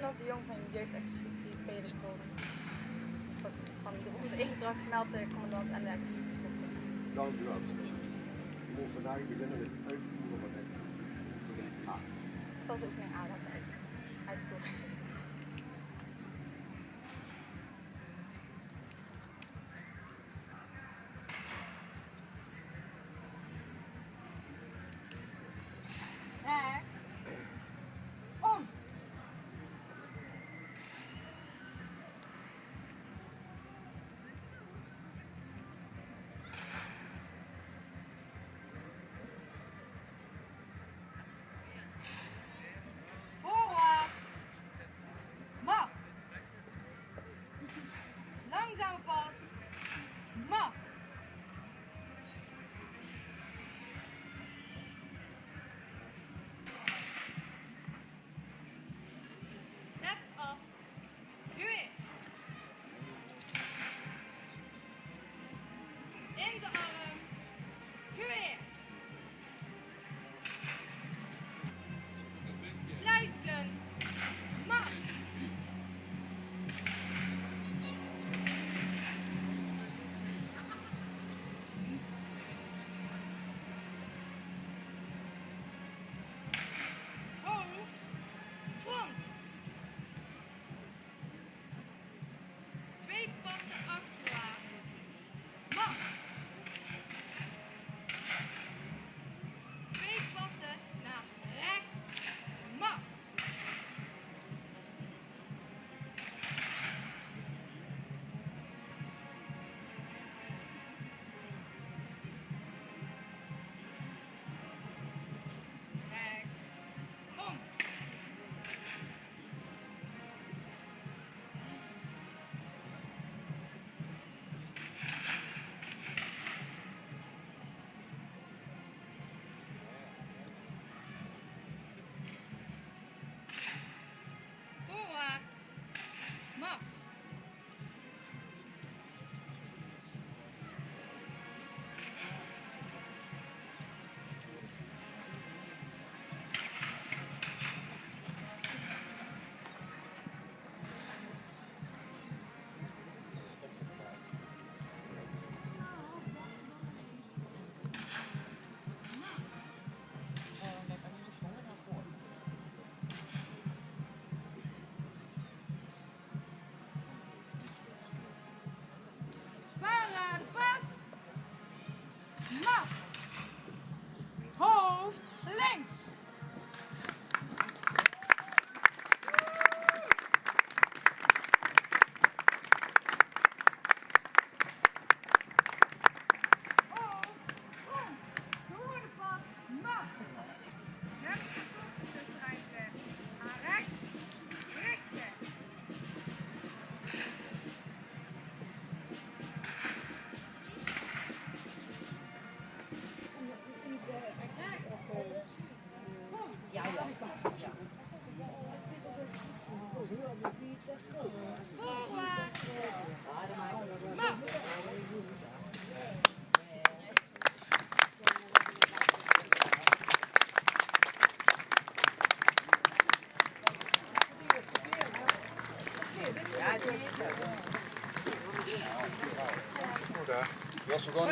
Commandant de Jong van jeugdexercitie peloton. Van de ronde 1 gemeld de commandant en de exercitiegroep. Dank u wel. We moeten vandaag beginnen met het uitvoeren van het oefening A. Ik zal ze oefening A laten uitvoeren. Om. Voorwaarts. Mars. Langzame pas. Mars. Zet af. Geweer. In de arm. Geweer. Sluiten. Mars. Hoofd. Front. 2 passen achterwaarts. Mars. 2 passen naar rechts. Mars. Rechts. Om. Voorwaarts. Mars. Parade pas. Mars. Hoofd links. Hoofd om. Gewone pas. Mars. Rechts tussenruimte. Aan rechts. Richten. Voorwaarts. Mars. Goed hè?